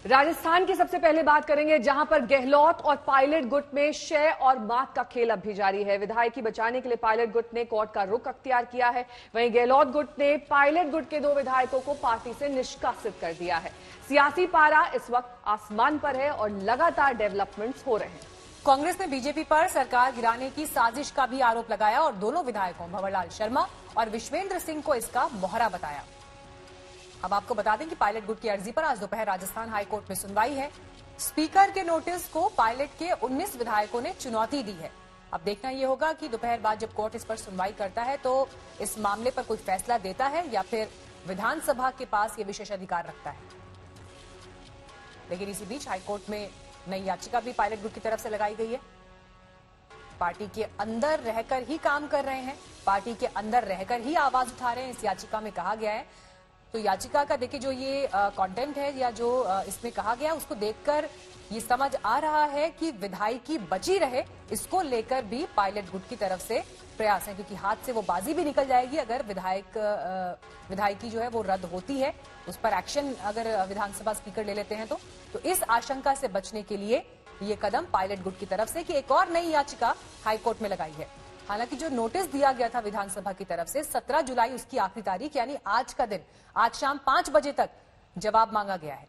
राजस्थान की सबसे पहले बात करेंगे, जहां पर गहलोत और पायलट गुट में शय और मात का खेल अब भी जारी है। विधायकी बचाने के लिए पायलट गुट ने कोर्ट का रुख अख्तियार किया है। वहीं गहलोत गुट ने पायलट गुट के 2 विधायकों को पार्टी से निष्कासित कर दिया है। सियासी पारा इस वक्त आसमान पर है और लगातार डेवलपमेंट्स हो रहे हैं। कांग्रेस ने बीजेपी पर सरकार गिराने की साजिश का भी आरोप लगाया और दोनों विधायकों भंवरलाल शर्मा और विश्वेंद्र सिंह को इसका मोहरा बताया। अब आपको बता दें कि पायलट गुट की अर्जी पर आज दोपहर राजस्थान हाईकोर्ट में सुनवाई है। स्पीकर के नोटिस को पायलट के 19 विधायकों ने चुनौती दी है। अब देखना यह होगा कि दोपहर बाद जब कोर्ट इस पर सुनवाई करता है तो इस मामले पर कोई फैसला देता है या फिर विधानसभा के पास यह विशेष अधिकार रखता है। लेकिन इसी बीच हाईकोर्ट में नई याचिका भी पायलट गुट की तरफ से लगाई गई है। पार्टी के अंदर रहकर ही काम कर रहे हैं, पार्टी के अंदर रहकर ही आवाज उठा रहे हैं, इस याचिका में कहा गया है। तो याचिका का देखिए जो ये कंटेंट है या जो इसमें कहा गया है, उसको देखकर ये समझ आ रहा है कि विधायकी बची रहे, इसको लेकर भी पायलट गुट की तरफ से प्रयास है, क्योंकि हाथ से वो बाजी भी निकल जाएगी अगर विधायकी जो है वो रद्द होती है, उस पर एक्शन अगर विधानसभा स्पीकर ले लेते हैं तो इस आशंका से बचने के लिए ये कदम पायलट गुट की तरफ से कि एक और नई याचिका हाईकोर्ट में लगाई है। हालांकि जो नोटिस दिया गया था विधानसभा की तरफ से 17 जुलाई उसकी आखिरी तारीख, यानी आज का दिन, आज शाम 5 बजे तक जवाब मांगा गया है।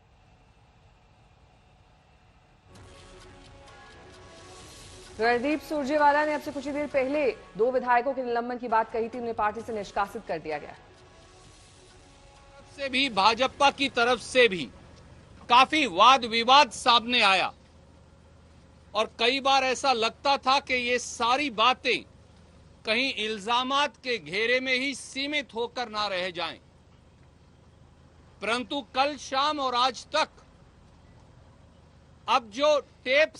रणदीप सुरजेवाला ने अब से कुछ ही देर पहले 2 विधायकों के निलंबन की बात कही थी, उन्हें पार्टी से निष्कासित कर दिया गया। से भी भाजपा की तरफ से भी काफी वाद विवाद सामने आया और कई बार ऐसा लगता था कि ये सारी बातें कहीं इल्जामात के घेरे में ही सीमित होकर ना रह जाएं। परंतु कल शाम और आज तक अब जो टेप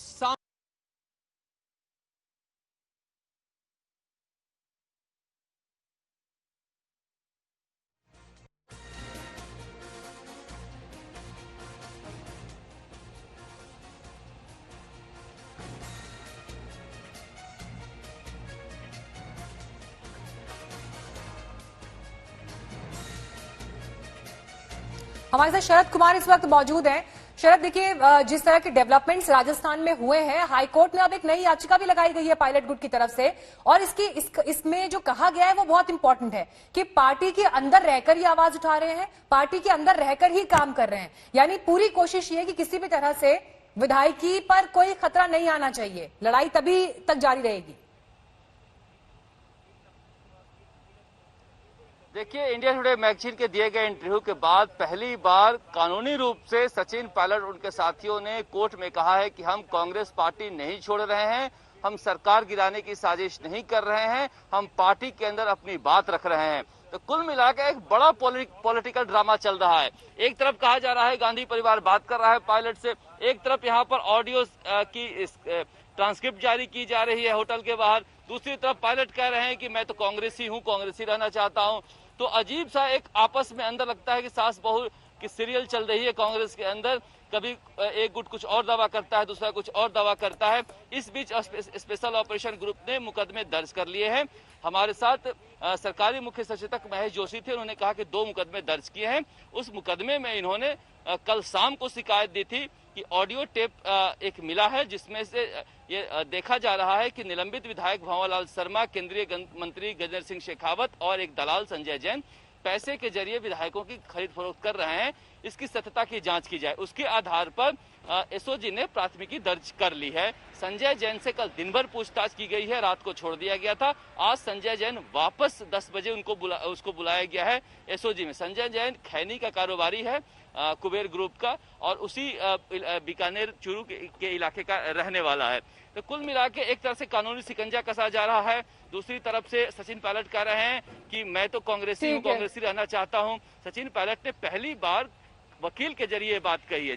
हमारे साथ शरद कुमार इस वक्त मौजूद हैं। शरद, देखिए जिस तरह के डेवलपमेंट्स राजस्थान में हुए हैं, हाईकोर्ट में अब एक नई याचिका भी लगाई गई है पायलट गुट की तरफ से और इसमें जो कहा गया है वो बहुत इंपॉर्टेंट है कि पार्टी के अंदर रहकर ही आवाज उठा रहे हैं, पार्टी के अंदर रहकर ही काम कर रहे हैं, यानी पूरी कोशिश ये है कि किसी भी तरह से विधायकी पर कोई खतरा नहीं आना चाहिए, लड़ाई तभी तक जारी रहेगी। देखिए, इंडिया टुडे मैगजीन के दिए गए इंटरव्यू के बाद पहली बार कानूनी रूप से सचिन पायलट और उनके साथियों ने कोर्ट में कहा है कि हम कांग्रेस पार्टी नहीं छोड़ रहे हैं, हम सरकार गिराने की साजिश नहीं कर रहे हैं, हम पार्टी के अंदर अपनी बात रख रहे हैं। तो कुल मिलाकर एक बड़ा पॉलिटिकल ड्रामा चल रहा है। एक तरफ कहा जा रहा है गांधी परिवार बात कर रहा है पायलट से, एक तरफ यहाँ पर ऑडियो की ट्रांसक्रिप्ट जारी की जा रही है होटल के बाहर, दूसरी तरफ पायलट कह रहे हैं कि मैं तो कांग्रेसी हूँ, कांग्रेसी रहना चाहता हूँ। तो अजीब सा एक आपस में अंदर लगता है कि सास बहू की सीरियल चल रही है कांग्रेस के अंदर। कभी एक गुट कुछ और दावा करता है, दूसरा कुछ और दावा करता है। इस बीच स्पेशल ऑपरेशन ग्रुप ने मुकदमे दर्ज कर लिए हैं। हमारे साथ सरकारी मुख्य सचेतक महेश जोशी थे, उन्होंने कहा कि 2 मुकदमे दर्ज किए हैं। उस मुकदमे में इन्होंने कल शाम को शिकायत दी थी कि ऑडियो टेप एक मिला है जिसमें से ये देखा जा रहा है कि निलंबित विधायक भंवरलाल शर्मा, केंद्रीय मंत्री गजेंद्र सिंह शेखावत और एक दलाल संजय जैन पैसे के जरिए विधायकों की खरीद फरोख्त कर रहे हैं। इसकी सत्यता की जांच की जाए, उसके आधार पर एसओजी ने प्राथमिकी दर्ज कर ली है। संजय जैन से कल दिन भर पूछताछ की गई है, रात को छोड़ दिया गया था। आज संजय जैन वापस 10 बजे उसको बुलाया गया है एसओजी में। संजय जैन खैनी का कारोबारी है, कुबेर ग्रुप का, और उसी बीकानेर चूरू के इलाके का रहने वाला है। तो कुल मिला के एक तरह से कानूनी शिकंजा कसा जा रहा है। दूसरी तरफ से सचिन पायलट कह रहे हैं कि मैं तो कांग्रेसी हूँ, कांग्रेसी रहना चाहता हूँ। सचिन पायलट ने पहली बार वकील के जरिए बात कही है।